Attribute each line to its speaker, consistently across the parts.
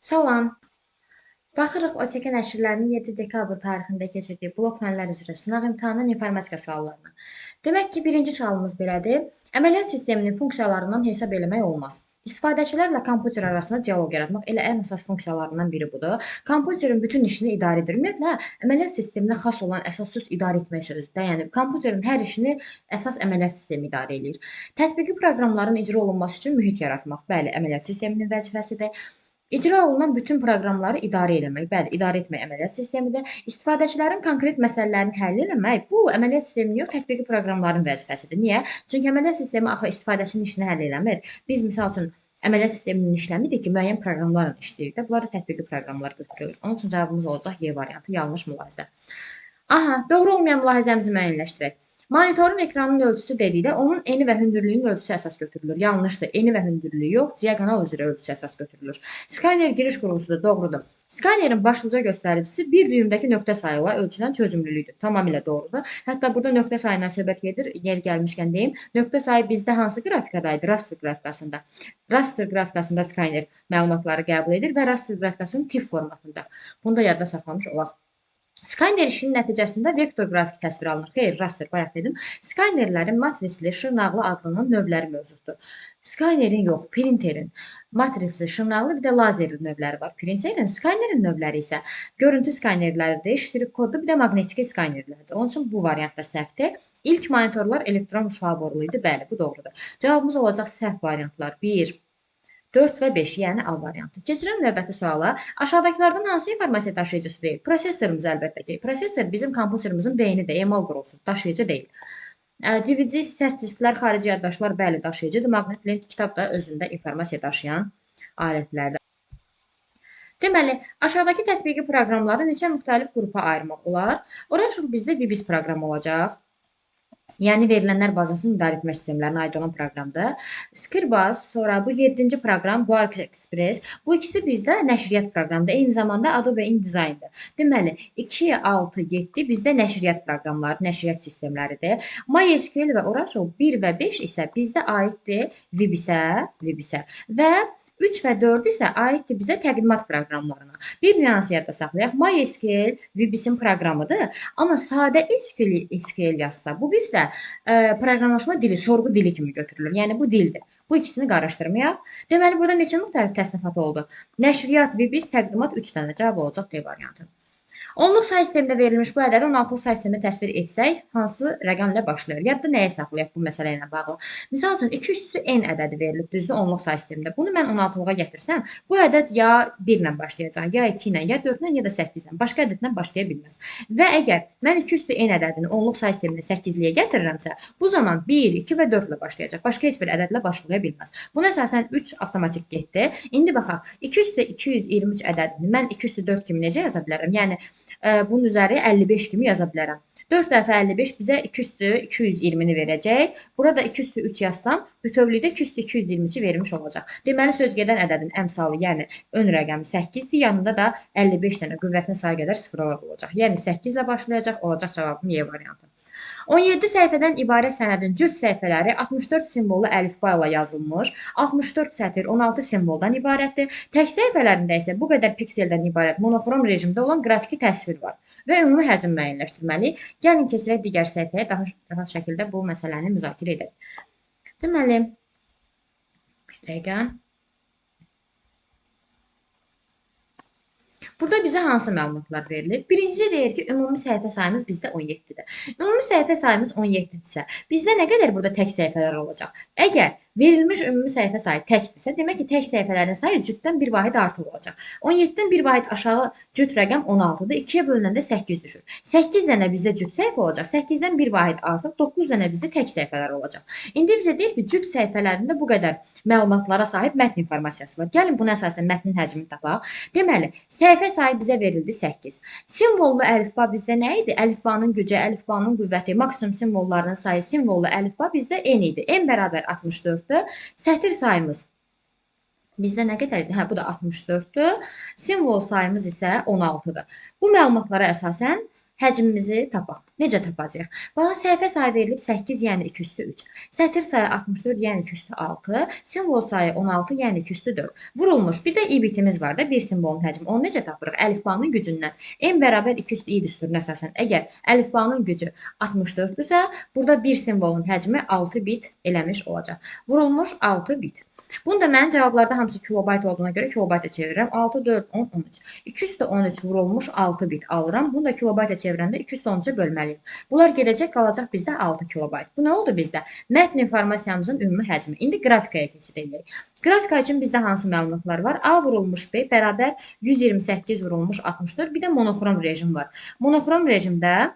Speaker 1: Salam. Baxırıq OÇK nəşrlərinin 7 dekabr tarixində keçirdiyi blok fənlər üzrə sınaq imtahanının informatika suallarına. Demək ki, birinci sualımız belədir. Əməliyyat sisteminin funksiyalarından hesab eləmək olmaz. İstifadəçilərlə kompüter arasında dialoq yaratmaq elə ən əsas funksiyalarından biri budur. Kompüterin bütün işini idarə edir. Ümumiyyətlə, əməliyyat sisteminə xas olan əsas söz idarə etmək sözüdür. Yəni, kompüterin hər işini əsas əməliyyat sistemi idarə edir. Tətbiqi proqramların icra olunması üçün mühit yaratmaq, bəli, əməliyyat sisteminin vəzifəsidir. İcra olunan bütün proqramları idarə etmək, bəli, idarə etmək əməliyyat sistemidir. İstifadəçilərin konkret məsələlərini həll etmək, bu əməliyyat sisteminin yox, tətbiqi proqramların vəzifəsidir. Niyə? Çünki əməliyyat sistemi axı istifadəçinin işini həll eləmir. Biz misal üçün əməliyyat sisteminin işləmidir ki, müəyyən proqramlarla işləyirik də. Bunlar da tətbiqi proqramlar götürülür. Onun üçün cavabımız olacaq Y variantı, yanlış mülahizə. Aha, doğru olmayan mülahizəmizi müəyyənləşdirək. Monitorun ekranının ölçüsü dedikdə onun eni və hündürlüyünün ölçüsü əsas götürülür. Yanlışdır. Eni və hündürlüyü yox, diaqonal üzrə ölçüsü əsas götürülür. Skaner giriş qurğusudur. Doğrudur. Skanerin başlıca göstəricisi bir düyümdəki nöqtə sayı ilə ölçülən çözümlülükdür. Tamamilə doğrudur. Hətta burada nöqtə sayından söhbət gedir. Yer gəlmişkən deyim, nöqtə sayı bizdə hansı qrafikadaydı? Raster qrafikasında. Raster qrafikasında skaner məlumatları qəbul edir və raster qrafikasının TIFF formatında. Bunu da yadda saxlamış olaq. Skaner işinin nəticəsində vektor qrafik təsvir alınır. Xeyr, raster bayaq dedim. Skanerlərin matrisli, şırnaqlı adlanan növləri mövcuddur. Skanerin yox, printerin matrisli, şırnaqlı, bir də lazerli növləri var. Printerin, skanerin növləri isə görüntü skanerləridir, ştrik kodlu, bir də maqnetiki skanerlərdir. Onun üçün bu variant da səhvdir. İlk monitorlar elektron uşağı borulu idi. Bəli, bu doğrudur. Cavabımız olacaq səhv variantlar. 1, 4 və 5, yəni A variantı. Keçirəm növbəti suala. Aşağıdakılardan hansı informasiya daşıyıcısı deyil? Prosesorumuz əlbəttə ki. Prosesor bizim kompüterimizin beynidir, emal qurulsun, daşıyıcı deyil. DVD, sərt disklər, xarici yaddaşlar bəli daşıyıcıdır. Maqnit lent kitab da özündə informasiya daşıyan alətlərdir. Deməli, aşağıdakı tətbiqi proqramları neçə müxtəlif qrupa ayırmaq olar? Oracle bizdə VBIS proqramı olacaq. Yəni verilənlər bazasını idarə etmə sistemlərinə aid olan proqramdır. Skirbaz, sonra bu 7-ci proqram Quark Express. Bu ikisi bizdə nəşriyyat proqramıdır. Eyni zamanda Adobe InDesign'dır. Deməli, 2, 6, 7 bizdə nəşriyyat proqramları, nəşriyyat sistemləridir. MySQL və Oracle 1 və 5 isə bizdə aiddir VBIS-ə və 3 və 4 isə aiddir bizə təqdimat proqramlarına. Bir nüans yadda saxlayaq. MySQL VBIS-in proqramıdır, amma sadə SQL yazsa, bu bizdə proqramlaşma dili, sorğu dili kimi götürülür. Yəni bu dildir. Bu ikisini qarışdırmayaq. Deməli, burada neçə müxtəlif təsnifat oldu? Nəşriyyat, VBIS, təqdimat 3 dənə. Cavab olacaq D variantı. Onluq say sistemində verilmiş bu ədədi 16-lıq say sistemində təsvir etsək, hansı rəqəm ilə başlayır? Yadda nəyə saxlayaq bu məsələ ilə bağlı? Misal üçün, 2 üstü n ədədi verilib, düzdür, onluq say sistemində. Bunu mən 16-lığa gətirsəm, bu ədəd ya 1 ilə başlayacaq, ya 2 ilə, ya 4 ilə, ya da 8 ilə. Başqa ədədlə başlaya bilməz. Və əgər mən 2 üstü n ədədini onluq say sistemində 8-liyə gətirirəmsə, bu zaman 1, 2 və 4 ilə başlayacaq. Başqa heç bir ədədlə başlaya bilməz. Buna əsasən 3 avtomatik getdi. İndi baxaq, 2 üstü 223 ədədini mən 2 üstü 4 kimi necə yaza bilərəm? Yəni, bunun üzəri 55 kimi yaza bilərəm. 4 dəfə 55 bizə 2 üstü 220-ni verəcək. Burada 2 üstü 3 yazsam, bütövlükdə 2 üstü 222 vermiş olacaq. Deməli, söz gedən ədədin əmsalı, yəni ön rəqəmi 8-dir, yanında da 55 dənə qüvvətinə sayı qədər sıfırlar olacaq. Yəni 8 ilə başlayacaq, olacaq cavabım Y variantı. 17 səhifədən ibarət sənədin cüt səhifələri 64 simvollu əlifba ilə yazılmış, 64 sətr 16 simvoldan ibarətdir. Tək səhifələrində isə bu qədər pikseldən ibarət monoxrom rejimdə olan qrafiki təsvir var və ümumi həcm müəyyənləşdirməli. Gəlin keçirək digər səhifəyə, daha rahat şəkildə bu məsələni müzakirə edək. Deməli, bir dəqiqə. Burada bizə hansı məlumatlar verilir? Birincisi deyir ki, ümumi səhifə sayımız bizdə 17-dir. Ümumi səhifə sayımız 17-dirsə, bizdə nə qədər burada tək səhifələr olacaq? Əgər verilmiş ümumi səhifə sayı təkdirsə, demək ki, tək səhifələrin sayı cütdən bir vahid artıq olacaq. 17-dən bir vahid aşağı cüt rəqəm 16-dır. 2-yə bölünəndə 8 düşür. 8 dənə bizdə cüt səhifə olacaq. 8-dən bir vahid artıq 9 dənə bizdə tək səhifələr olacaq. İndi bizə deyir ki, cüt səhifələrində bu qədər məlumatlara sahib mətn informasyası var. Gəlin buna əsasən mətnin həcmini tapaq. Deməli, səhifə sayı bizə verildi 8. Simvollu əlifba bizdə nə idi? Əlifbanın gücü, əlifbanın qüvvəti, maksimum simvollarının sayı, simvollu əlifba bizdə n idi. N bərabər 64-dür. Sətir sayımız bizdə nə qədər idi? Bu da 64-dür. Simvol sayımız isə 16-dır. Bu məlumatlara əsasən həcmimizi tapaq. Necə tapacağıq? Bax, səhifə sayı verilib 8, yəni 2 üstü 3. Sətr sayı 64, yəni 2 üstü 6. Simvol sayı 16, yəni 2 üstü 4. Vurulmuş. Bir də i bitimiz var da, bir simvolun həcmi. Onu necə tapırıq? Əlifbanın gücündən. N bərabər 2 üstü i düsturuna əsasən. Əgər əlifbanın gücü 64-dürsə, burada bir simvolun həcmi 6 bit eləmiş olacaq. Vurulmuş 6 bit. Bunu da mən cavablarda hamısı kilobayt olduğuna görə kilobayta çevirirəm. 6, 4, 10, 13. 2 üstü 13 vurulmuş 6 bit alıram. Bunu da kilobayta çevirəndə 2 üstü 13-ə bölməliyim. Bunlar gedəcək, qalacaq bizdə 6 kilobayt. Bu nə oldu bizdə? Mətn informasiyamızın ümumi həcmi. İndi qrafikaya keçid edirik. Qrafika üçün bizdə hansı məlumatlar var? A vurulmuş B bərabər 128 vurulmuş 64. Bir də monoxrom rejim var. Monoxrom rejimdə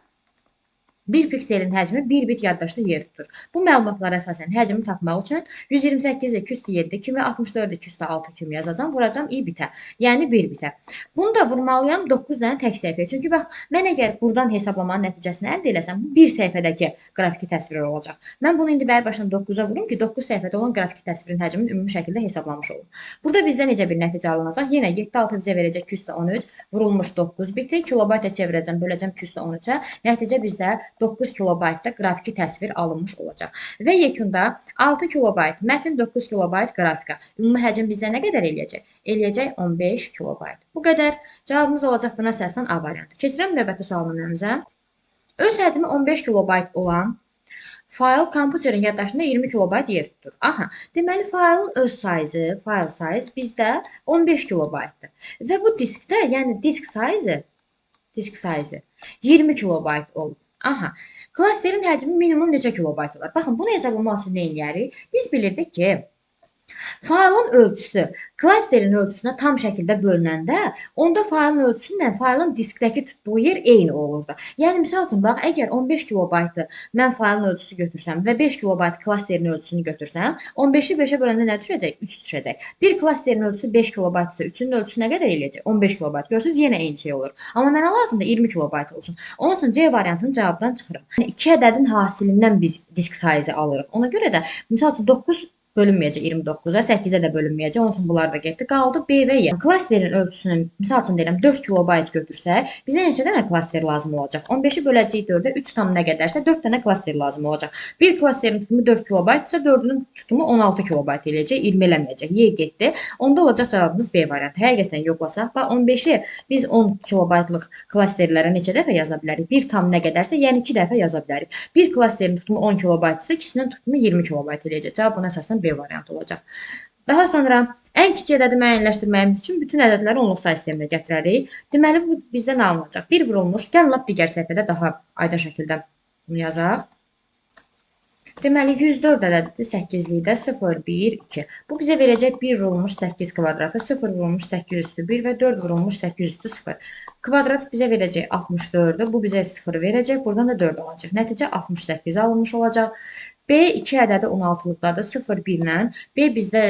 Speaker 1: bir pikselin həcmi 1 bit yaddaşda yer tutur. Bu məlumatlara əsasən həcmi tapmaq üçün 128 2 üstü 7 kimi, 64 2 üstü 6 kimi yazacağam. Vuracam i bitə, yəni 1 bitə. Bunu da vurmalıyam 9 dənə tək səhifəyə. Çünki bax, mən əgər buradan hesablamanın nəticəsini əldə eləsəm, bu bir səhifədəki qrafiki təsvir olacaq. Mən bunu indi bəri başdan 9-a vurum ki, 9 səhifədə olan qrafiki təsvirin həcmini ümumi şəkildə hesablamış olum. Burada bizdə necə bir nəticə alınacaq? Yenə 7 6 bizə verəcək 2 üstü 13, vurulmuş 9 biti, kilobayta çevirəcəm, böləcəm 2 üstü 13-ə. Nəticə bizdə 9 kilobaytda qrafiki təsvir alınmış olacaq. Və yekunda 6 kilobayt, mətn 9 kilobayt qrafika. Ümumi həcm bizdə nə qədər eləyəcək? Eləyəcək 15 kilobayt. Bu qədər. Cavabımız olacaq buna əsasən A variantı. Keçirəm növbəti sual nömrəmizə. Öz həcmi 15 kilobayt olan fayl kompüterin yaddaşında 20 kilobayt yer tutur. Aha, deməli faylın öz sayı, fayl sayı bizdə 15 kilobaytdır. Və bu diskdə, yəni disk sayı 20 kilobayt olur. Aha, klasterin həcmi minimum neçə kilobayt olar? Baxın, bunu hesablamaq üçün nə edərik? Biz bilirdik ki, faylın ölçüsü klasterin ölçüsünə tam şəkildə bölünəndə, onda faylın ölçüsü ilə faylın diskdəki tutduğu yer eyni olurdu. Yəni, misal üçün, bax, əgər 15 kilobaytı mən faylın ölçüsü götürsəm və 5 kilobayt klasterin ölçüsünü götürsəm, 15-i 5-ə böləndə nə düşəcək? 3 düşəcək. Bir klasterin ölçüsü 5 kilobaytsa, 3-ün ölçüsü nə qədər eləyəcək? 15 kilobayt. Görürsünüz, yenə eyni şey olur. Amma mənə lazımdır 20 kilobayt olsun. Onun üçün C variantını cavabdan çıxırım. Yəni, 2 ədədin hasilindən biz disk sayı alırıq. Ona görə də, misal üçün, 9 bölünməyəcək 29-a, 8-ə də bölünməyəcək. Onun üçün bunlar da getdi. Qaldı B və Y. Klasterin ölçüsünü, misal üçün deyirəm, 4 kilobayt götürsək, bizə neçə dənə klaster lazım olacaq? 15-i böləcəyik 4-ə, 3 tam nə qədərsə 4 dənə klaster lazım olacaq. Bir klasterin tutumu 4 kilobaytsa, 4-ünün tutumu 16 kilobayt eləyəcək, 20 eləməyəcək. Y getdi. Onda olacaq cavabımız B variantı. Həqiqətən yoxlasaq, bax 15-i biz 10 kilobaytlıq klasterlərə neçə dəfə yaza bilərik? 1 tam nə qədərsə, yəni 2 dəfə yaza bilərik. Bir klasterin tutumu 10 kilobaytsa, ikisinin tutumu 20 kilobayt eləyəcək. Cavab buna əsasən B variantı olacaq. Daha sonra ən kiçik ədədi müəyyənləşdirməyimiz üçün bütün ədədləri onluq say sisteminə gətirərik. Deməli, bu bizdən alınacaq. 1 vurulmuş, gəlin lap digər səhifədə daha aydın şəkildə bunu yazaq. Deməli, 104 ədədidir 8-likdə 0, 1, 2. Bu bizə verəcək 1 vurulmuş 8 kvadratı, 0 vurulmuş 8 üstü 1 və 4 vurulmuş 8 üstü 0. Kvadrat bizə verəcək 64-dür. Bu bizə 0 verəcək. Buradan da 4 alacaq. Nəticə 68 alınmış olacaq. B 2 ədədi 16-lıqdadır. 0, 1 ilə. B bizdə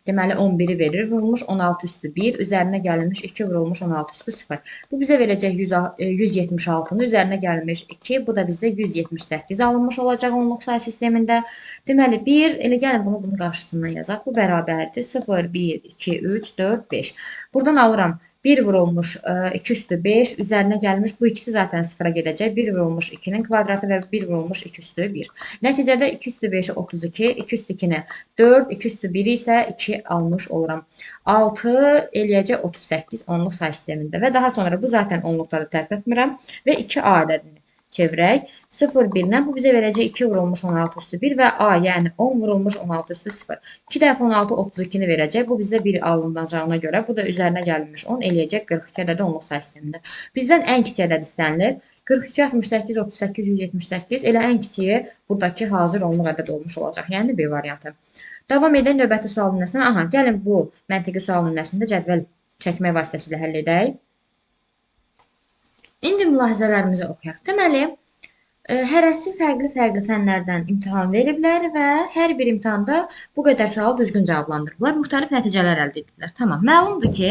Speaker 1: deməli 11-i verir. Vurulmuş 16 üstü 1. Üzərinə gəlinmiş 2 vurulmuş 16 üstü 0. Bu bizə verəcək 176-nı. Üzərinə gəlinmiş 2. Bu da bizdə 178 alınmış olacaq onluq say sistemində. Deməli 1. Elə gəlin bunu bunun qarşısından yazaq. Bu bərabərdir. 0, 1, 2, 3, 4, 5. Buradan alıram. 1 vurulmuş 2 üstü 5, üzərinə gəlmiş, bu ikisi zaten 0-a gedəcək. 1 vurulmuş 2-nin kvadratı və 1 vurulmuş 2 üstü 1. Nəticədə 2 üstü 5-i 32, 2 üstü 2-ni 4, 2 üstü 1-i isə 2 almış oluram. 6 eləyəcək 38 onluq say sistemində və daha sonra bu zaten onluqda da tərk etmirəm və 2A ədədini çevirək. 0, 1 ilə bu bizə verəcək 2 vurulmuş 16 üstü 1 və A, yəni 10 vurulmuş 16 üstü 0. 2 dəfə 16, 32-ni verəcək. Bu bizdə 1 alınacağına görə, bu da üzərinə gəlmiş 10 eləyəcək 42 ədədi onluq say sistemində. Bizdən ən kiçik ədəd istənilir. 42, 68, 38, 178. Elə ən kiçiyi buradakı hazır onluq ədəd olmuş olacaq. Yəni B variantı. Davam edən növbəti sual nümunəsində. Aha, gəlin bu məntiqi sual nümunəsində cədvəl çəkmək vasitəsilə həll edək. İndi mülahizələrimizi oxuyaq. Deməli, hərəsi fərqli fənlərdən imtahan veriblər və hər bir imtahanda bu qədər sualı düzgün cavablandırıblar. Müxtəlif nəticələr əldə ediblər. Tamam. Məlumdur ki,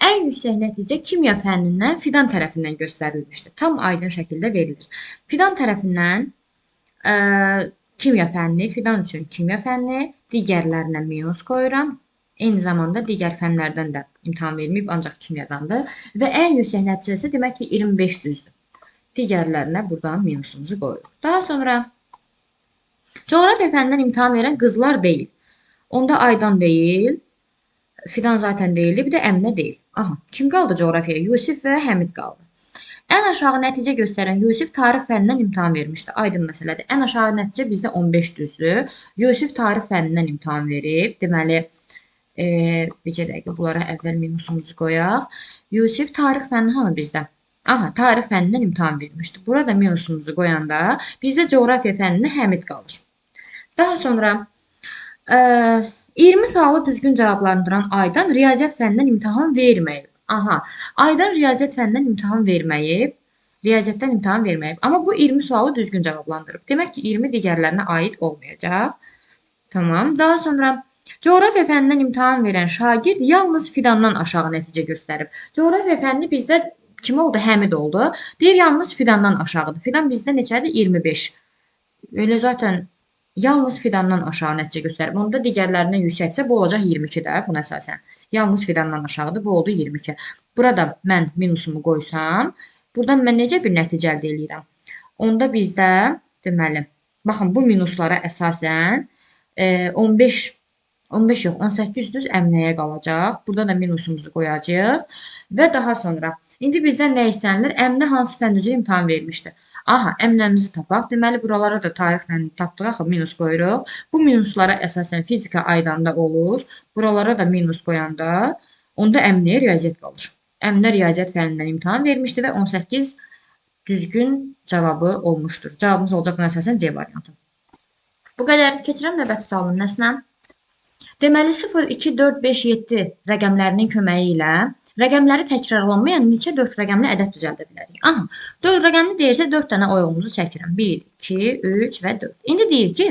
Speaker 1: ən yüksək nəticə kimya fənnindən Fidan tərəfindən göstərilmişdir. Tam aydın şəkildə verilir. Fidan tərəfindən kimya fənni, Fidan üçün kimya fənni, digərlərinə minus qoyuram. Eyni zamanda digər fənlərdən də imtahan verməyib, ancaq kimyadandır. Və ən yüksək nəticəsi demək ki, 25 düzdür. Digərlərinə buradan minusumuzu qoyuruq. Daha sonra coğrafiya fənnindən imtahan verən qızlar deyil. Onda Aydan deyil, Fidan zaten deyildi, bir də Əminə deyil. Aha, kim qaldı coğrafiyaya? Yusif və Həmid qaldı. Ən aşağı nəticə göstərən Yusif tarix fənnindən imtahan vermişdi. Aydın məsələdir. Ən aşağı nəticə bizdə 15 düzdür. Yusif tarix fənnindən imtahan verib. Deməli, bircə dəqiqə bunlara əvvəl minusumuzu qoyaq. Yusif tarix fənni hanı bizdə? Aha, tarix fənnindən imtahan vermişdi. Burada minusumuzu qoyanda bizdə coğrafiya fənnində Həmid qalır. Daha sonra 20 sualı düzgün cavablandıran Aydan riyaziyyat fənnindən imtahan verməyib. Aha, Aydan riyaziyyat fənnindən imtahan verməyib. Riyaziyyatdan imtahan verməyib. Amma bu 20 sualı düzgün cavablandırıb. Demək ki, 20 digərlərinə aid olmayacaq. Tamam. Daha sonra coğrafiya fənnindən imtahan verən şagird yalnız Fidandan aşağı nəticə göstərib. Coğrafiya fənni bizdə kim oldu? Həmid oldu. Deyir, yalnız Fidandan aşağıdır. Fidan bizdə neçədir? 25. Öyle zaten yalnız Fidandan aşağı nəticə göstərib. Onda digərlərindən yüksəksə bu olacaq 22 də buna əsasən. Yalnız Fidandan aşağıdır. Bu oldu 22. Burada mən minusumu qoysam, buradan mən necə bir nəticə əldə edirəm? Onda bizdə deməli, baxın bu minuslara əsasən 15 yox, 18 düz Əminəyə qalacaq. Burada da minusumuzu qoyacağıq və daha sonra indi bizdən nə istənilir? Əminə hansı fənn üzrə imtahan vermişdi? Aha, əminəmizi tapaq. Deməli, buralara da tarix fənnini tapdıq. Axı, minus qoyuruq. Bu minuslara əsasən fizika Aydanda olur. Buralara da minus qoyanda onda Əminəyə riyaziyyat qalır. Əminə riyaziyyat fənnindən imtahan vermişdi və 18 düzgün cavabı olmuşdur. Cavabımız olacaq buna əsasən C variantı. Bu qədər. Keçirəm növbəti sualın nəsinə? Deməli, 0, 2, 4, 5, 7 rəqəmlərinin köməyi ilə rəqəmləri təkrarlanmayan neçə 4 rəqəmli ədəd düzəldə bilərik? Aha, 4 rəqəmli deyirsə 4 dənə oyğumuzu çəkirəm. 1, 2, 3 və 4. İndi deyir ki,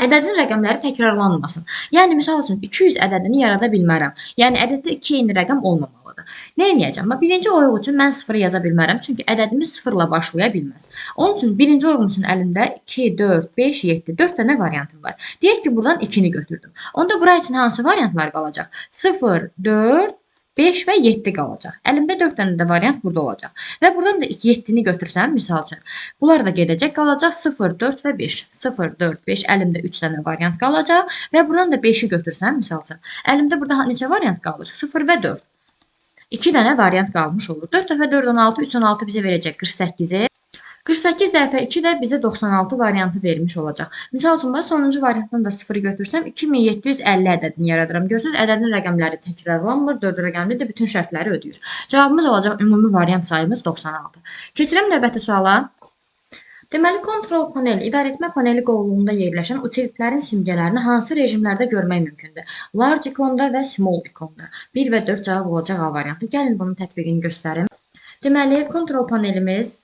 Speaker 1: ədədin rəqəmləri təkrarlanmasın. Yəni, misal üçün 200 ədədini yarada bilmərəm. Yəni, ədəddə 2 eyni rəqəm olmamalıdır. Nə edəcəm? Birinci oyğu üçün mən 0 yaza bilmərəm. Çünki ədədimiz 0 ilə başlaya bilməz. Onun üçün birinci oyğum üçün əlimdə 2, 4, 5, 7, 4 dənə variantım var. Deyək ki, buradan 2-ni götürdüm. Onda bura üçün hansı variantlar qalacaq? 0, 4, 5 və 7 qalacaq. Əlimdə 4 dənə də variant burada olacaq. Və buradan da 7-ni götürsəm, misal üçün, bunlar da gedəcək, qalacaq 0, 4 və 5. 0, 4, 5, əlimdə 3 dənə variant qalacaq. Və buradan da 5-i götürsəm, misal üçün, əlimdə burada neçə variant qalır? 0 və 4. 2 dənə variant qalmış olur. 4 dəfə 4, 16, 3, 16 bizə verəcək 48-i. 48 dəfə 2 də bizə 96 variantı vermiş olacaq. Misal üçün, sonuncu variantdan da 0-ı götürsəm, 2750 ədədini yaradıram. Görürsünüz, ədədin rəqəmləri təkrarlanmır, 4 rəqəmli də bütün şərtləri ödəyir. Cavabımız olacaq ümumi variant sayımız 96. Keçirəm növbəti suala. Deməli, kontrol paneli, idarəetmə paneli qovluğunda yerləşən utilitlərin simgələrini hansı rejimlərdə görmək mümkündür? Large ikonda və small ikonda. 1 və 4 cavab olacaq A variantı. Gəlin bunun tətbiqini göstərim. Deməli, kontrol panelimiz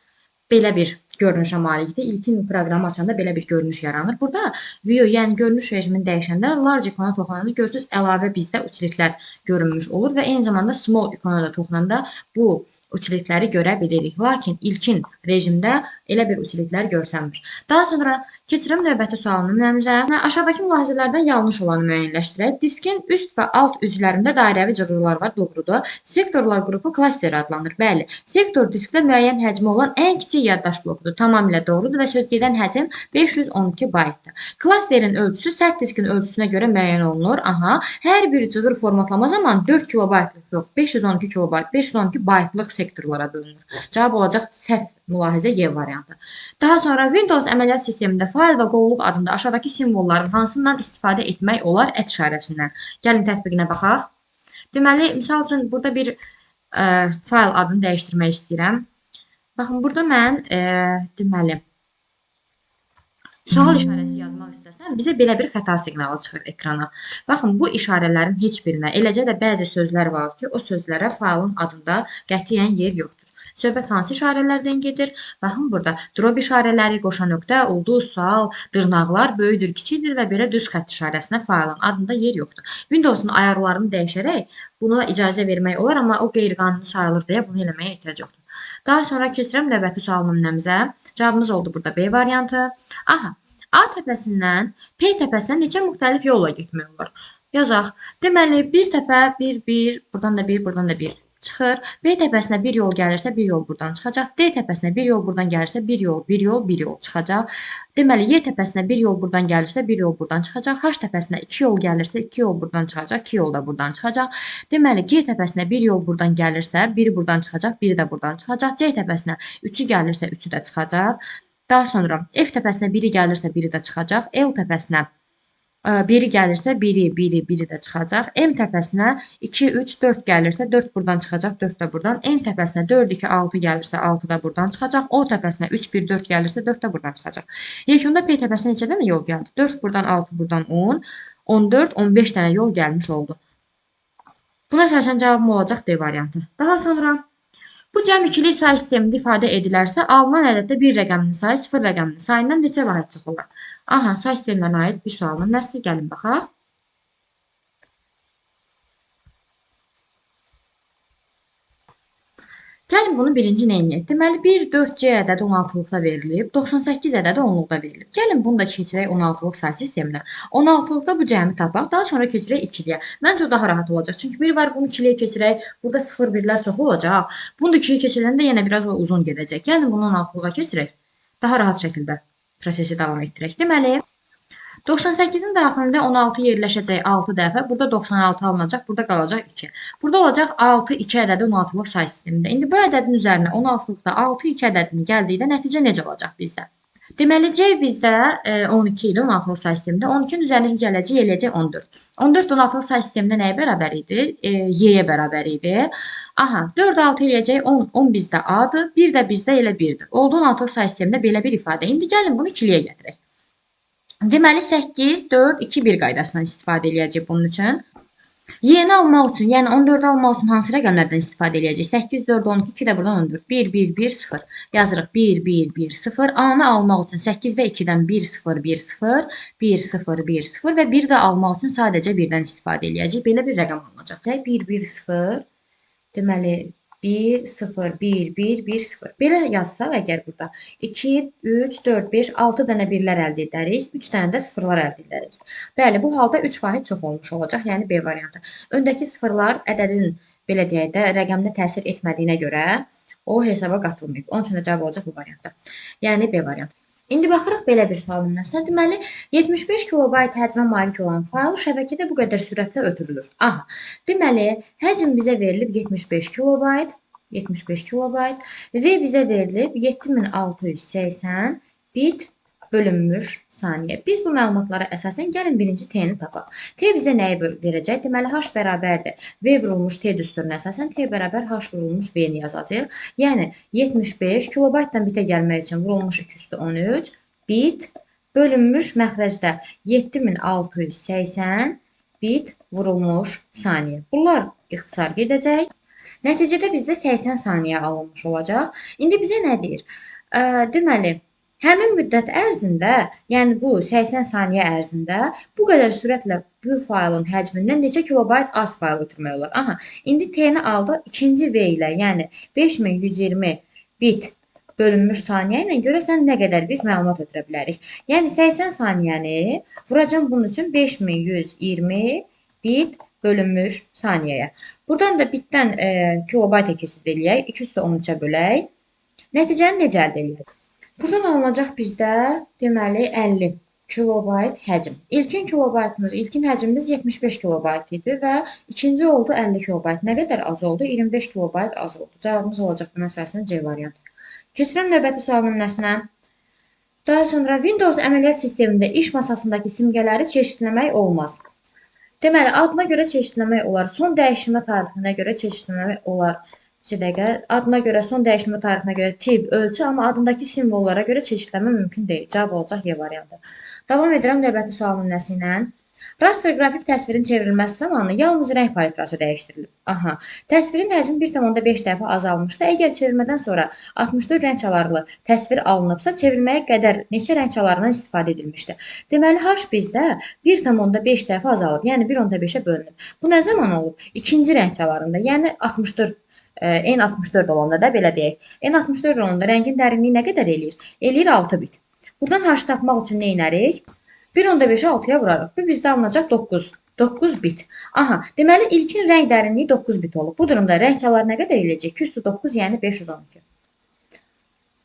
Speaker 1: belə bir görünüşə malikdir. İlkin proqramı açanda belə bir görünüş yaranır. Burada view, yəni görünüş rejimini dəyişəndə large ikona toxunanda görürsünüz, əlavə bizdə utilitlər görünmüş olur və eyni zamanda small ikona da toxunanda bu utilitləri görə bilirik. Lakin ilkin rejimdə elə bir utilitlər görsənmir. Daha sonra keçirəm növbəti sualın nümunəmizə. Aşağıdakı mülahizələrdən yanlış olanı müəyyənləşdirək. Diskin üst və alt üzvlərində dairəvi cığırlar var, doğrudur. Sektorlar qrupu klaster adlanır. Bəli, sektor diskdə müəyyən həcmi olan ən kiçik yaddaş blokudur. Tamamilə doğrudur və sözgedən həcm 512 baytdır. Klasterin ölçüsü sərt diskin ölçüsünə görə müəyyən olunur. Aha, hər bir cığır formatlama zamanı 4 kilobaytlıq yox, 512 kilobayt, 512 baytlıq sektorlara bölünür. Cavab olacaq səhv mülahizə Y variantı. Daha sonra Windows əməliyyat sistemində fail və qovluq adında aşağıdakı simvolların hansından istifadə etmək olar? Ət işarəsindən. Gəlin tətbiqinə baxaq. Deməli, misal üçün burada bir fail adını dəyişdirmək istəyirəm. Baxın, burada mən deməli sual işarəsi yazmaq istəsəm, bizə belə bir xəta siqnalı çıxır ekrana. Baxın, bu işarələrin heç birinə, eləcə də bəzi sözlər var ki, o sözlərə failin adında qətiyyən yer yoxdur. Söhbət hansı işarələrdən gedir? Baxın, burada drop işarələri, qoşa nöqtə, ulduz, sual, dırnaqlar böyüdür, kiçikdir və belə düz xətt işarəsinə failin adında yer yoxdur. Windows'un ayarlarını dəyişərək buna icazə vermək olar, amma o qeyri-qanuni sayılır deyə bunu eləməyə ehtiyac yoxdur. Daha sonra keçirəm növbəti sual nümunəmizə. Cavabımız oldu burada B variantı. Aha, A təpəsindən P təpəsinə neçə müxtəlif yolla getmək olar? Yazaq. Deməli, bir təpə, bir, buradan da bir, buradan da bir. çıxır. B təpəsinə bir yol gəlirsə, bir yol buradan çıxacaq. D təpəsinə bir yol buradan gəlirsə, bir yol çıxacaq. Deməli, Y təpəsinə bir yol buradan gəlirsə, bir yol buradan çıxacaq. H təpəsinə 2 yol gəlirsə, 2 yol buradan çıxacaq, 2 yol da buradan çıxacaq. Deməli, G təpəsinə bir yol buradan gəlirsə, biri buradan çıxacaq, biri də buradan çıxacaq. C təpəsinə 3-ü gəlirsə, 3-ü də çıxacaq. Daha sonra F təpəsinə biri gəlirsə, biri də çıxacaq. L təpəsinə biri gəlirsə, biri də çıxacaq. M təpəsinə 2, 3, 4 gəlirsə, 4 buradan çıxacaq, 4 də buradan. N təpəsinə 4, 2, 6 gəlirsə, 6 da buradan çıxacaq. O təpəsinə 3, 1, 4 gəlirsə, 4 də buradan çıxacaq. Yekunda P təpəsinə neçə dənə yol gəldi? 4 buradan 6, buradan 10, 14, 15 dənə yol gəlmiş oldu. Buna əsasən cavabım olacaq D variantı. Daha sonra bu cəm ikili say sistemində ifadə edilərsə, alınan ədəddə bir rəqəminin sayı 0 rəqəminin sayından neçə vahid çox olar? Aha, say sistemlərinə aid bir sualın nəsli gəlin baxaq. Gəlin bunu birinci neyniyək? Deməli, 1, 4C ədədi 16-lıqda verilib, 98 ədədi 10-luqda verilib. Gəlin bunu da keçirək 16-lıq say sisteminə. 16-lıqda bu cəmi tapaq, daha sonra keçirək 2-liyə. Məncə o daha rahat olacaq. Çünki bir var, bunu 2-liyə keçirək, burada 0-1-lər çox olacaq. Bunu da 2-liyə keçirəndə yenə biraz uzun gedəcək. Gəlin bunu 16-lığa keçirək, daha rahat şəkildə prosesi davam etdirək. Deməli, 98-in daxilində 16 yerləşəcək 6 dəfə. Burada 96 alınacaq, burada qalacaq 2. Burada olacaq 6, 2 ədədi 16-lıq say sistemində. İndi bu ədədin üzərinə 16-lıqda 6, 2 ədədini gəldikdə nəticə necə olacaq bizdə? Deməli, C bizdə 12 ilə 16-lıq say sistemində. 12-nin üzərindəki gələcək eləyəcək 14. 14 16-lıq say sistemində nəyə bərabər idi? Y-yə bərabər idi. Aha, 4, 6 eləyəcək 10, 10 bizdə A-dır, 1 də bizdə elə 1-dir. Oldu 16-lıq say sistemində belə bir ifadə. İndi gəlin bunu 2-liyə gətirək. Deməli, 8, 4, 2, 1 qaydasından istifadə edəcək bunun üçün. Y-ni almaq üçün, yəni 14-ü almaq üçün hansı rəqəmlərdən istifadə edəcək? 8, 4, 12, 2 də buradan 14. 1, 1, 1, 0. Yazırıq 1, 1, 1, 0. A-nı almaq üçün 8 və 2-dən 1, 0, 1, 0, 1, 0, 1, 0 və 1 də almaq üçün sadəcə 1-dən istifadə edəcək. Belə bir rəqəm alınacaq. 1, 1, 0, deməli 1, 0, 1, 1, 1, 0. Belə yazsaq əgər burada 2, 3, 4, 5, 6 dənə birlər əldə edərik, 3 dənə də sıfırlar əldə edərik. Bəli, bu halda 3 vahid çox olmuş olacaq, yəni B variantı. Öndəki sıfırlar ədədin, belə deyək də, rəqəmdə təsir etmədiyinə görə o hesaba qatılmayıb. Onun üçün də cavab olacaq bu variantda. Yəni B variantı. İndi baxırıq belə bir faylın nəsə. Deməli, 75 kilobayt həcmə malik olan fayl şəbəkədə bu qədər sürətlə ötürülür. Aha, deməli, həcm bizə verilib 75 kilobayt və bizə verilib 7680 bit bölünmüş saniyə. Biz bu məlumatlara əsasən gəlin birinci T-ni tapaq. T bizə nəyi verəcək? Deməli, H bərabərdir. V vurulmuş T düsturuna əsasən T bərabər H vurulmuş V-ni yazacaq. Yəni, 75 kilobaytdan bitə gəlmək üçün vurulmuş 213 bit bölünmüş məxrəcdə 7680 bit vurulmuş saniyə. Bunlar ixtisar gedəcək. Nəticədə bizdə 80 saniyə alınmış olacaq. İndi bizə nə deyir? Deməli, həmin müddət ərzində, yəni bu 80 saniyə ərzində bu qədər sürətlə bu faylın həcmindən neçə kilobayt az fayl ötürmək olar? Aha, indi T-ni aldı ikinci V ilə, yəni 5120 bit bölünmüş saniyə ilə görəsən nə qədər biz məlumat ötürə bilərik. Yəni 80 saniyəni vuracam bunun üçün 5120 bit bölünmüş saniyəyə. Buradan da bitdən kilobayta keçid eləyək, 213-ə bölək. Nəticəni necə əldə eləyək? Buradan alınacaq bizdə deməli 50 kilobayt həcm. İlkin həcmimiz 75 kilobayt idi və ikinci oldu 50 kilobayt. Nə qədər az oldu? 25 kilobayt az oldu. Cavabımız olacaq buna əsasən C variantı. Keçirəm növbəti sualın nümunəsinə. Daha sonra Windows əməliyyat sistemində iş masasındakı simgələri çeşidləmək olmaz. Deməli, adına görə çeşidləmək olar. Son dəyişmə tarixinə görə çeşidləmək olar. Adına görə, son dəyişmə tarixinə görə tip, ölçü, amma adındakı simvollara görə çeşidləmə mümkün deyil. Cavab olacaq Y variantı. Davam edirəm növbəti sual nümunəsi ilə. Raster qrafik təsvirin çevrilməsi zamanı yalnız rəng palitrası dəyişdirilib. Aha, təsvirin həcmi 1,5 dəfə azalmışdı. Əgər çevirmədən sonra 64 rəng çalarlı təsvir alınıbsa, çevirməyə qədər neçə rəng çalarından istifadə edilmişdi? Deməli, H bizdə 1,5 dəfə azalıb, yəni 1,5-ə bölünüb. Bu nə zaman olub? İkinci rəng çalarında, yəni 64 N64 olanda da belə deyək. N64 olanda rəngin dərinliyi nə qədər eləyir? Eləyir 6 bit. Buradan H tapmaq üçün nə edərik? 1,5-ə 6-ya vurarıq. Bu bizdə alınacaq 9 9 bit. Aha, deməli ilkin rəng dərinliyi 9 bit olub. Bu durumda rəng çaları nə qədər eləyəcək? 209, yəni 512.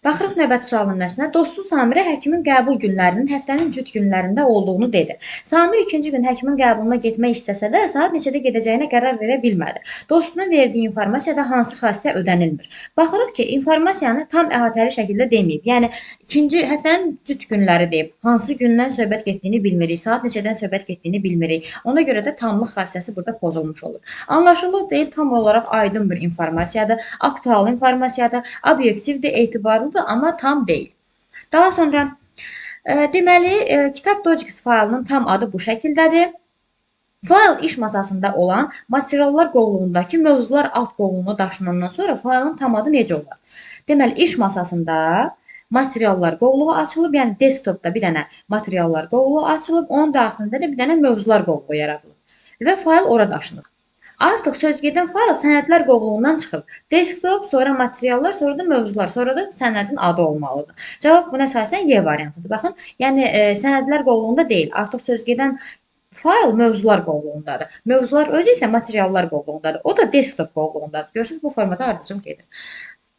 Speaker 1: Baxırıq növbəti sualın nəsinə. Dostu Samirə həkimin qəbul günlərinin həftənin cüt günlərində olduğunu dedi. Samir ikinci gün həkimin qəbuluna getmək istəsə də, saat neçədə gedəcəyinə qərar verə bilmədi. Dostunun verdiyi informasiyada hansı xassəyə ödənilmir? Baxırıq ki, informasiyanı tam əhatəli şəkildə deməyib. Yəni, ikinci həftənin cüt günləri deyib. Hansı gündən söhbət getdiyini bilmirik, saat neçədən söhbət getdiyini bilmirik. Ona görə də tamlıq xassəsi burada pozulmuş olur. Anlaşılıq deyil, tam olaraq aydın bir informasiyadır, aktual informasiyadır, obyektivdir, etibarlı amma tam deyil. Daha sonra deməli kitab Dojix faylının tam adı bu şəkildədir. Fayl iş masasında olan materiallar qovluğundakı mövzular alt qovluğuna daşınandan sonra faylın tam adı necə olar? Deməli iş masasında materiallar qovluğu açılıb, yəni desktopda bir dənə materiallar qovluğu açılıb, onun daxilində də bir dənə mövzular qovluğu yaradılıb və fayl ora daşınır. Artıq sözgedən fayl sənədlər qovluğundan çıxıb. Desktop, sonra materiallar, sonra da mövzular, sonra da sənədin adı olmalıdır. Cavab buna əsasən Y variantıdır. Baxın, yəni sənədlər qovluğunda deyil, artıq sözgedən fayl mövzular qovluğundadır. Mövzular özü isə materiallar qovluğundadır. O da desktop qovluğundadır. Görürsünüz, bu formada ardıcıl gedir.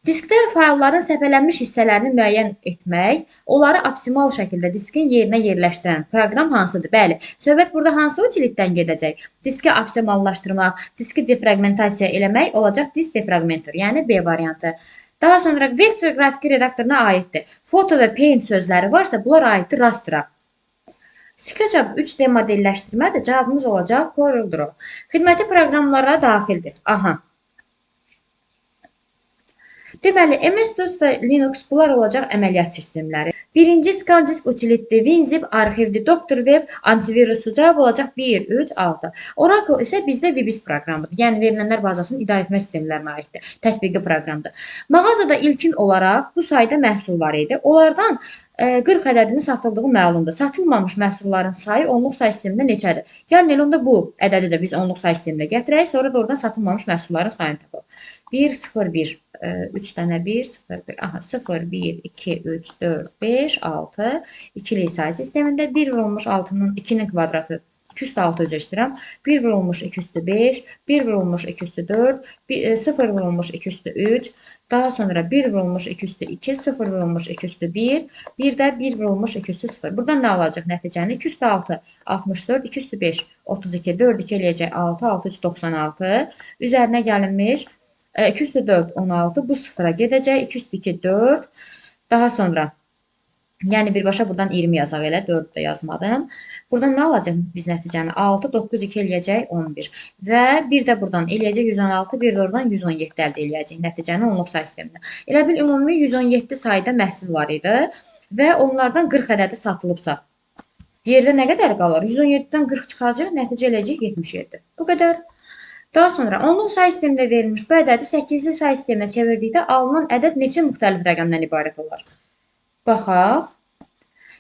Speaker 1: Diskdə faylların səpələnmiş hissələrini müəyyən etmək, onları optimal şəkildə diskin yerinə yerləşdirən proqram hansıdır? Bəli, söhbət burada hansı utilitdən gedəcək? Diski optimallaşdırmaq, diski defragmentasiya eləmək olacaq disk defragmentor, yəni B variantı. Daha sonra vektor qrafiki redaktoruna aiddir. Foto və paint sözləri varsa, bunlar aiddir rastra. SketchUp 3D modelləşdirmədir, cavabımız olacaq CorelDRAW. Xidməti proqramlara daxildir. Aha. Deməli, MS-DOS və Linux bunlar olacaq əməliyyat sistemləri. Birinci SCSIS utilitdir, WinZip arxivdir, DoctorWeb antiviruslu cavab olacaq 1, 3, 6. Oracle isə bizdə VBIS proqramıdır. Yəni, verilənlər bazasının idarə etmə sistemlərinə aiddir. Tətbiqi proqramdır. Mağazada ilkin olaraq bu sayda məhsul var idi. Onlardan 40 ədədinin satıldığı məlumdur. Satılmamış məhsulların sayı onluq say sistemində neçədir? Gəlin, elə onda bu ədədi də biz onluq say sisteminə gətirək, sonra da oradan satılmamış məhsulların sayını tapaq. 1, 0, 1, 3 dənə 1, 0, 1, aha, 0, 1, 2, 3, 4, 5, 6, ikili say sistemində 1 vurulmuş 6-nın 2-nin kvadratı 2 üstü 6 üzr istəyirəm. 1 vurulmuş 2 üstü 5, 1 vurulmuş 2 üstü 4, 0 vurulmuş 2 üstü 3, daha sonra 1 vurulmuş 2 üstü 2, 0 vurulmuş 2 üstü 1, bir də 1 vurulmuş 2 üstü 0. Buradan nə alacaq nəticəni? 2 üstü 6, 64, 2 üstü 5, 32, 4, 2 eləyəcək 6, 6, 3, 96. Üzərinə gəlinmiş 2 üstü 4, 16, bu sıfıra gedəcək, 2 üstü 2, 4, daha sonra, yəni birbaşa buradan 20 yazaq elə, 4 də yazmadım. Buradan nə alacaq biz nəticəni? 6, 9, 2 eləyəcək 11 və bir də buradan eləyəcək 116, bir də oradan 117 əldə eləyəcək nəticəni onluq say sisteminə. Elə bil ümumi 117 sayda məhsul var idi və onlardan 40 ədədi satılıbsa, yerdə nə qədər qalır? 117-dən 40 çıxacaq, nəticə eləyəcək 77. Bu qədər. Daha sonra onluq say sistemində verilmiş bu ədədi 8-li say sisteminə çevirdikdə alınan ədəd neçə müxtəlif rəqəmdən ibarət olar? Baxaq.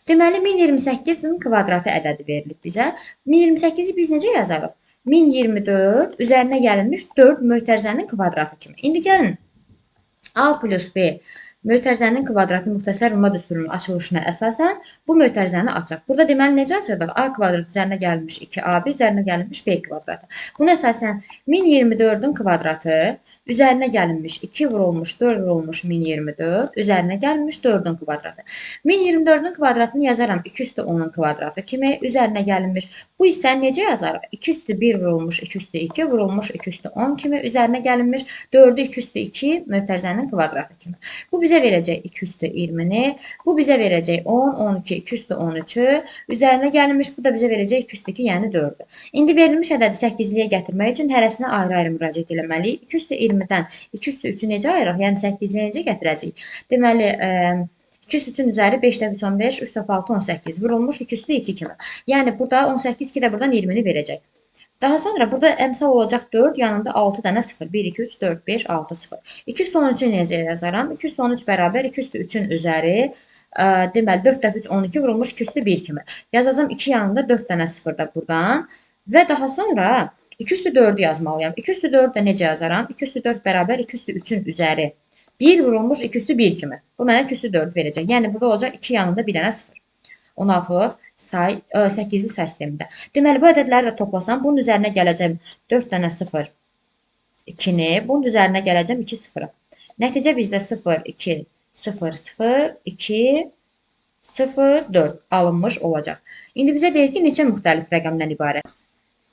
Speaker 1: Deməli, 1028-in kvadratı ədədi verilib bizə. 1028-i biz necə yazarıq? 1024 üzərinə gəlinmiş 4 mötərizənin kvadratı kimi. İndi gəlin A plus B mötərizənin kvadratı müxtəsər vurma düsturunun açılışına əsasən bu mötərizəni açaq. Burada deməli necə açırdıq? A kvadrat üzərinə gəlinmiş 2AB üzərinə gəlinmiş B kvadratı. Buna əsasən 1024-ün kvadratı üzərinə gəlinmiş 2 vurulmuş 4 vurulmuş 1024 üzərinə gəlinmiş 4-ün kvadratı. 1024-ün kvadratını yazaram 2 üstü 10-un kvadratı kimi üzərinə gəlinmiş. Bu isə necə yazarıq? 2 üstü 1 vurulmuş 2 üstü 2 vurulmuş 2 üstü 10 kimi üzərinə gəlinmiş 4-ü 2 üstü 2 mötərizənin kvadratı kimi. Bu bizə verəcək 2 üstü 20-ni, bu bizə verəcək 10, 12, 2 üstü 13-ü, üzərinə gəlinmiş, bu da bizə verəcək 2 üstü 2, yəni 4-ü. İndi verilmiş ədədi 8-liyə gətirmək üçün hərəsinə ayrı-ayrı müraciət eləməliyik. 2 üstü 20-dən 2 üstü 3-ü necə ayıraq? Yəni 8-liyə necə gətirəcəyik? Deməli, 2 üstü 3-ün üzəri 5 dəfə 15, 3 dəfə 6, 18, vurulmuş 2 üstü 2 kimi. Yəni, burada 18, 2 də buradan 20-ni verəcək. Daha sonra burada əmsal olacaq 4, yanında 6 dənə 0. 1, 2, 3, 4, 5, 6, 0. 2 üstü 13-ü necə yazaram? 2 üstü 13 bərabər 2 üstü 3-ün üzəri, deməli 4 dəfə 3, 12 vurulmuş 2 üstü 1 kimi. Yazacağım 2 yanında 4 dənə 0 da buradan və daha sonra 2 üstü 4-ü yazmalıyam. 2 üstü 4 də necə yazaram? 2 üstü 4 bərabər 2 üstü 3-ün üzəri. 1 vurulmuş 2 üstü 1 kimi. Bu mənə 2 üstü 4 verəcək. Yəni burada olacaq 2 yanında bir dənə 0. 16-lıq say, 8-li say sistemində. Deməli, bu ədədləri də toplasam, bunun üzərinə gələcəm 4 dənə 0, 2-ni, bunun üzərinə gələcəm 2 0-ı. Nəticə bizdə 0, 2, 0, 0, 2, 0, 4 alınmış olacaq. İndi bizə deyir ki, neçə müxtəlif rəqəmdən ibarət?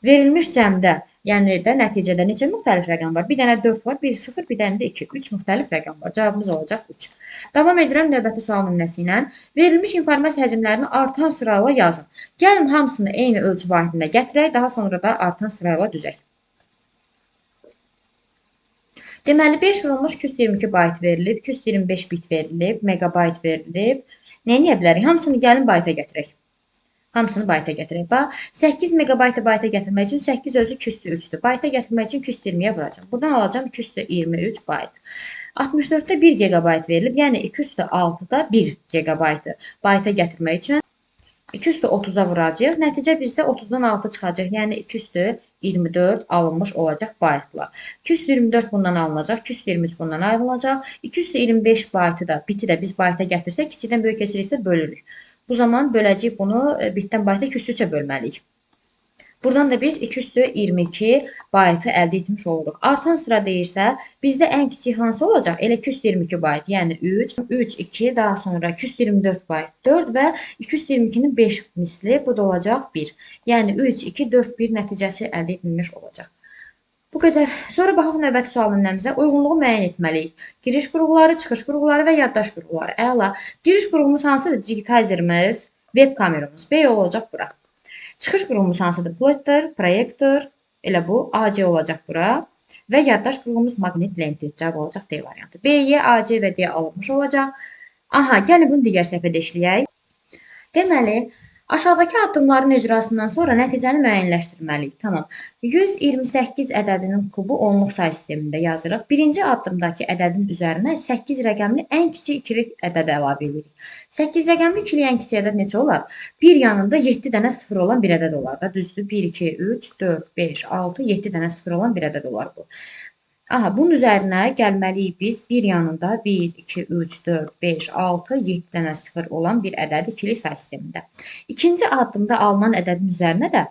Speaker 1: Verilmiş cəmdə, yəni də nəticədə neçə müxtəlif rəqəm var? Bir dənə 4 var, bir 0, bir dənə də 2. 3 müxtəlif rəqəm var. Cavabımız olacaq 3. Davam edirəm növbəti sual nümunəsi ilə. Verilmiş informasiya həcmlərini artan sırayla yazın. Gəlin hamısını eyni ölçü vahidində gətirək, daha sonra da artan sırayla düzək. Deməli, 5 vurulmuş 222 bayt verilib, 225 bit verilib, megabayt verilib. Nə edə bilərik? Hamısını gəlin bayta gətirək. Hamısını bayta gətirək. Bax, 8 megabaytı bayta gətirmək üçün 8 özü 2/3-dür. Bayta gətirmək üçün 220-yə vuracam. Buradan alacam 2/23 bayt. 64-də 1 gigabayt verilib, yəni 2/6-da 1 gigabaytı bayta gətirmək üçün 2/30-a vuracaq. Nəticə bizdə 30-dan 6 çıxacaq. Yəni 2/24 alınmış olacaq baytla. 224 bundan alınacaq. 223 bundan ayrılacaq. 225 baytı da, biti də biz bayta gətirsək, kiçikdən böyük keçiriksə bölürük. Bu zaman böləcəyik bunu bitdən bayta 2/3-ə bölməliyik. Buradan da biz 2/22 baytı əldə etmiş oluruq. Artan sıra deyirsə, bizdə ən kiçik hansı olacaq? Elə 222 bayt, yəni 3, 3, 2, daha sonra 224 bayt, 4 və 222-nin 5 misli, bu da olacaq 1. Yəni 3, 2, 4, 1 nəticəsi əldə edilmiş olacaq. Bu qədər. Sonra baxaq növbəti sual nümunəmizə. Uyğunluğu müəyyən etməliyik. Giriş qurğuları, çıxış qurğuları və yaddaş qurğuları. Əla. Giriş qurğumuz hansıdır? Digitizerimiz, web kameramız. B olacaq bura. Çıxış qurğumuz hansıdır? Plotter, proyektor, elə bu. AC olacaq bura. Və yaddaş qurğumuz maqnit lenti. Cavab olacaq D variantı. B, Y, AC və D alınmış olacaq. Aha, gəlin bunu digər səhifədə işləyək. Deməli, aşağıdakı addımların icrasından sonra nəticəni müəyyənləşdirməliyik. Tamam. 128 ədədinin kubu onluq say sistemində yazırıq. Birinci addımdakı ədədin üzərinə 8 rəqəmli ən kiçik ikili ədəd əlavə edirik. 8 rəqəmli ikili ən kiçik ədəd neçə olar? Bir yanında 7 dənə 0 olan bir ədəd olar da. Düzdür? 1, 2, 3, 4, 5, 6, 7 dənə 0 olan bir ədəd olar bu. Aha, bunun üzərinə gəlməliyik biz bir yanında 1, 2, 3, 4, 5, 6, 7 dənə 0 olan bir ədəd ikili say sistemində. İkinci addımda alınan ədədin üzərinə də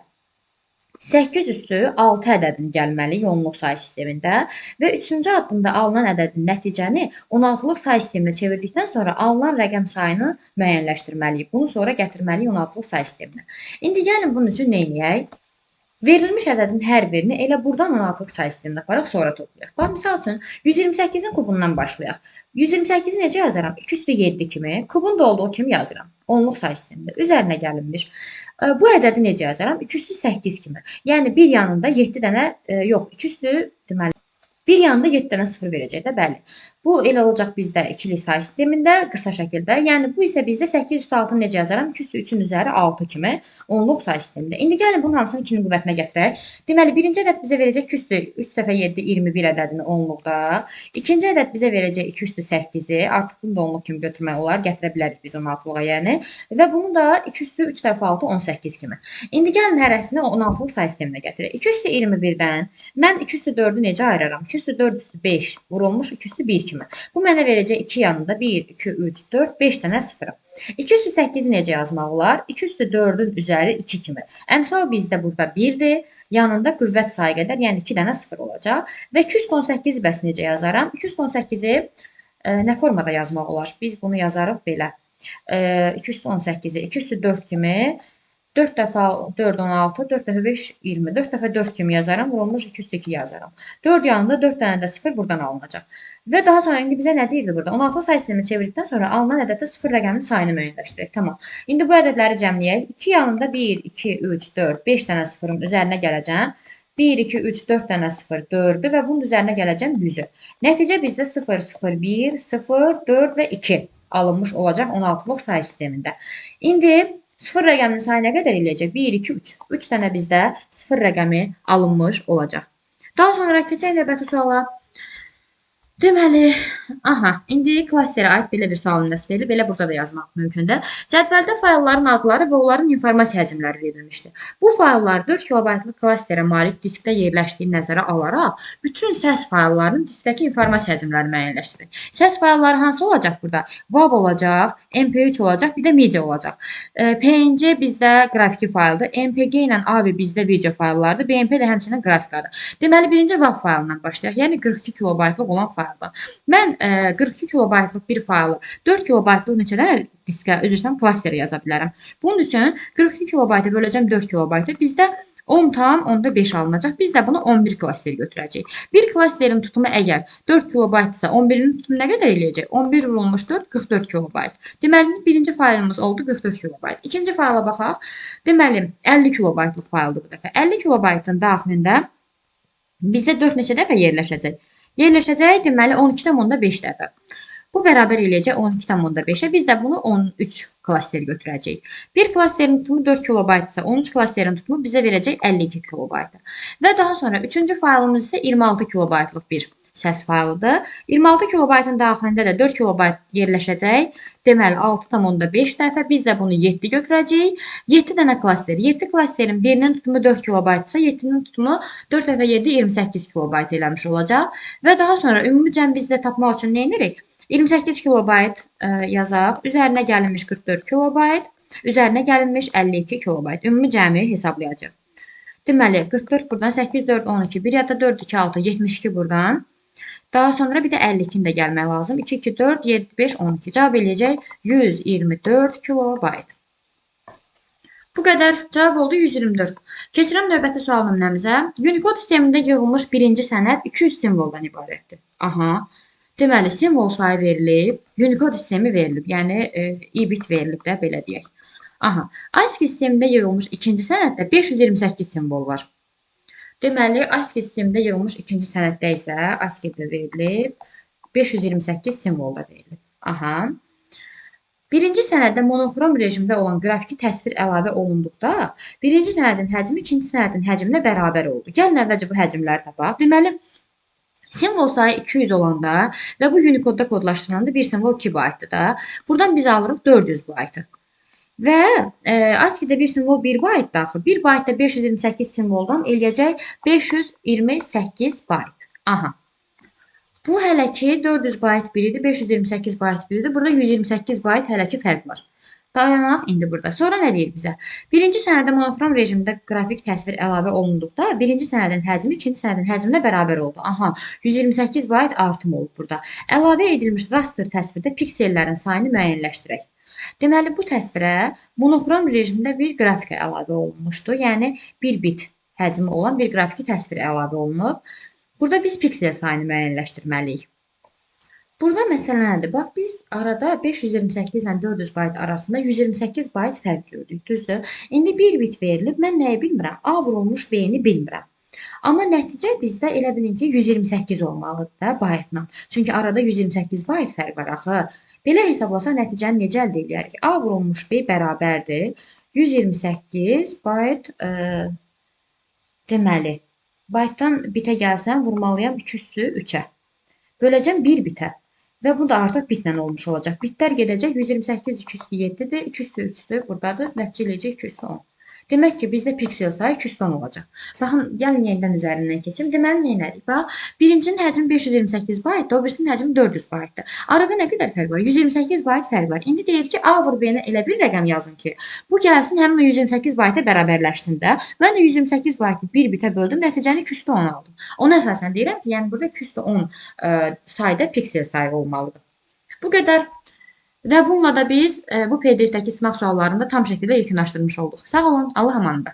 Speaker 1: 8 üstü 6 ədədini gəlməliyik onluq say sistemində və üçüncü addımda alınan ədədin nəticəni 16-lıq say sisteminə çevirdikdən sonra alınan rəqəm sayını müəyyənləşdirməliyik. Bunu sonra gətirməliyik 16-lıq say sisteminə. İndi gəlin bunun üçün nə edək? Verilmiş ədədin hər birini elə buradan 16-lıq say sisteminə aparaq, sonra toplayaq. Bax, misal üçün 128-in kubundan başlayaq. 128-i necə yazaram? 2/7 kimi, kubun da olduğu kimi yazıram. Onluq say sistemində. Üzərinə gəlinmiş. Bu ədədi necə yazaram? 2/8 kimi. Yəni bir yanında 7 dənə, yox, 2 deməli. Bir yanında 7 dənə 0 verəcək də, bəli. Bu elə olacaq bizdə ikili say sistemində, qısa şəkildə. Yəni bu isə bizdə 8/6-nı necə yazaram? 2/3-ün üzəri 6 kimi onluq say sistemində. İndi gəlin bunun hamısını 2-nin qüvvətinə gətirək. Deməli, birinci ədəd bizə verəcək 2/3 dəfə 7, 21 ədədini onluqda. İkinci ədəd bizə verəcək 2/8-i. Artıq bunu da onluq kimi götürmək olar. Gətirə bilərik biz 16-lığa, yəni. Və bunu da 2/3 dəfə 6, 18 kimi. İndi gəlin hərəsini 16-lıq say sisteminə gətirək. 2/21-dən mən 2/4-ü necə ayıraram? 2/4/5 vurulmuş 2/1 kimi. Bu mənə verəcək 2 yanında 1, 2, 3, 4, 5 dənə 0. 2/8-i necə yazmaq olar? 2/4-ün üzəri 2 kimi. Əmsal bizdə burada 1-dir. Yanında qüvvət sayı qədər, yəni 2 dənə 0 olacaq. Və 218-i bəs necə yazaram? 218-i nə formada yazmaq olar? Biz bunu yazarıq belə. 218-i 2/4 kimi 4 dəfə 4, 16, 4 dəfə 5, 20. 4 dəfə 4 kimi yazaram, vurulmuş 2/2 yazaram. 4 yanında 4 dənə də 0 buradan alınacaq. Və daha sonra indi bizə nə deyirdi burada? 16 say sisteminə çevirdikdən sonra alınan ədəddə 0 rəqəminin sayını müəyyənləşdirək. Tamam. İndi bu ədədləri cəmləyək. 2 yanında 1, 2, 3, 4, 5 dənə 0-ın üzərinə gələcəm. 1, 2, 3, 4 dənə 0, 4-dür və bunun üzərinə gələcəm 100-ü. Nəticə bizdə 0, 0, 1, 0, 4 və 2 alınmış olacaq 16-lıq say sistemində. İndi 0 rəqəminin sayı nə qədər eləyəcək? 1, 2, 3. 3 dənə bizdə 0 rəqəmi alınmış olacaq. Daha sonra keçək növbəti suala. Deməli, aha, indi klasterə aid belə bir sual nümunəsi verilib. Belə burada da yazmaq mümkündür. Cədvəldə faylların adları və onların informasiya həcmləri verilmişdir. Bu fayllar 4 kilobaytlıq klasterə malik diskdə yerləşdiyi nəzərə alaraq bütün səs fayllarının diskdəki informasiya həcmlərini müəyyənləşdirir. Səs faylları hansı olacaq burada? WAV olacaq, MP3 olacaq, bir də media olacaq. PNG bizdə qrafiki fayldır. MPG ilə AVI bizdə video fayllardır. BMP də həmçinin qrafikadır. Deməli, birinci WAV faylından başlayaq. Yəni 42 kilobaytlıq olan fayl. Mən 42 kilobaytlıq bir faylı 4 kilobaytlıq neçə dənə diskə, üzr istəyirəm, klasterə yaza bilərəm. Bunun üçün 42 kilobaytı böləcəm 4 kilobaytı. Bizdə 10,5 alınacaq. Biz də bunu 11 klaster götürəcəyik. Bir klasterin tutumu əgər 4 kilobaytdırsa, 11-in tutumu nə qədər eləyəcək? 11 vurulmuş 4, 44 kilobayt. Deməli, birinci faylımız oldu 44 kilobayt. İkinci fayla baxaq. Deməli, 50 kilobaytlıq fayldır bu dəfə. 50 kilobaytın daxilində bizdə 4 neçə dəfə yerləşəcək? Yerləşəcək, deməli 12,5 dəfə. Bu bərabər eləyəcək 12,5-ə. Biz də bunu 13 klaster götürəcəyik. Bir klasterin tutumu 4 kilobaytsa, 13 klasterin tutumu bizə verəcək 52 kilobaytı. Və daha sonra üçüncü faylımız isə 26 kilobaytlıq bir səs faylıdır. 26 kilobaytın daxilində də 4 kilobayt yerləşəcək. Deməli 6,5 dəfə. Biz də bunu 7 götürəcəyik. 7 dənə klaster. 7 klasterin birinin tutumu 4 kilobaytsa, 7-nin tutumu 4 dəfə 7 28 kilobayt eləmiş olacaq. Və daha sonra ümumi cəm bizdə tapmaq üçün nə edirik? 28 kilobayt yazaq. Üzərinə gəlinmiş 44 kilobayt. Üzərinə gəlinmiş 52 kilobayt. Ümumi cəmi hesablayacaq. Deməli 44 buradan 8, 4, 12. Bir ya da 4, 2, 6, 72 buradan. Daha sonra bir də 52-ni də gəlmək lazım. 2, 2, 4, 7, 5, 12. Cavab eləyəcək 124 kilobayt. Bu qədər. Cavab oldu 124. Keçirəm növbəti sual nümunəmizə. Unicode sistemində yığılmış birinci sənəd 200 simvoldan ibarətdir. Aha. Deməli, simvol sayı verilib, Unicode sistemi verilib. Yəni, e-bit verilib də, belə deyək. Aha. ASCII sistemində yığılmış ikinci sənəddə 528 simvol var. Deməli, ASCII sistemində yığılmış ikinci sənəddə isə ASCII-də verilib, 528 simvol da verilib. Aha. Birinci sənəddə monoxrom rejimdə olan qrafiki təsvir əlavə olunduqda, birinci sənədin həcmi ikinci sənədin həcminə bərabər oldu. Gəlin əvvəlcə bu həcmləri tapaq. Deməli, simvol sayı 200 olanda və bu Unicode-da kodlaşdırılanda bir simvol 2 baytdır da. Buradan biz alırıq 400 baytı. Və ASCII-də bir simvol 1 bayt daxil. 1 baytda 528 simvoldan eləyəcək 528 bayt. Aha. Bu hələ ki 400 bayt biridir, 528 bayt biridir. Burada 128 bayt hələ ki fərq var. Dayanaq indi burada. Sonra nə deyir bizə? Birinci sənəddə monoxrom rejimdə qrafik təsvir əlavə olunduqda, birinci sənədin həcmi ikinci sənədin həcminə bərabər oldu. Aha, 128 bayt artım olub burada. Əlavə edilmiş raster təsvirdə piksellərin sayını müəyyənləşdirək. Deməli, bu təsvirə monoxrom rejimdə bir qrafika əlavə olunmuşdu. Yəni, 1 bit həcmi olan bir qrafiki təsvir əlavə olunub. Burada biz piksel sayını müəyyənləşdirməliyik. Burada məsələ nədir? Bax, biz arada 528 ilə 400 bayt arasında 128 bayt fərq gördük, düzdür? İndi 1 bit verilib, mən nəyi bilmirəm? A vurulmuş B-ni bilmirəm. Amma nəticə bizdə elə bilin ki, 128 olmalıdır da baytla. Çünki arada 128 bayt fərq var axı. Belə hesablasaq nəticəni necə əldə edərik? A vurulmuş B bərabərdir. 128 bayt, deməli, baytdan bitə gəlsəm, vurmalıyam 2 üstü 3-ə. Böləcəm 1 bitə. Və bu da artıq bitlə olmuş olacaq. Bitlər gedəcək, 128 2 üstü 7-dir, 2 üstü 3-dür, buradadır, nəticə eləyəcək 2 üstü 10. Demək ki, bizdə piksel sayı 210 olacaq. Baxın, gəlin yenidən üzərindən keçim. Deməli, nə edirik? Bax, birincinin həcmi 528 baytdır, o birisinin həcmi 400 baytdır. Arada nə qədər fərq var? 128 bayt fərq var. İndi deyir ki, A vur B-nə elə bir rəqəm yazın ki, bu gəlsin həmin 128 bayta bərabərləşsin də. Mən də 128 baytı 1 bitə böldüm, nəticəni 210 aldım. Ona əsasən deyirəm ki, yəni burada 210 sayda piksel sayı olmalıdır. Bu qədər. Və bununla da biz bu PDF-dəki sınaq suallarını da tam şəkildə yekunlaşdırmış olduq. Sağ olun, Allah amanında.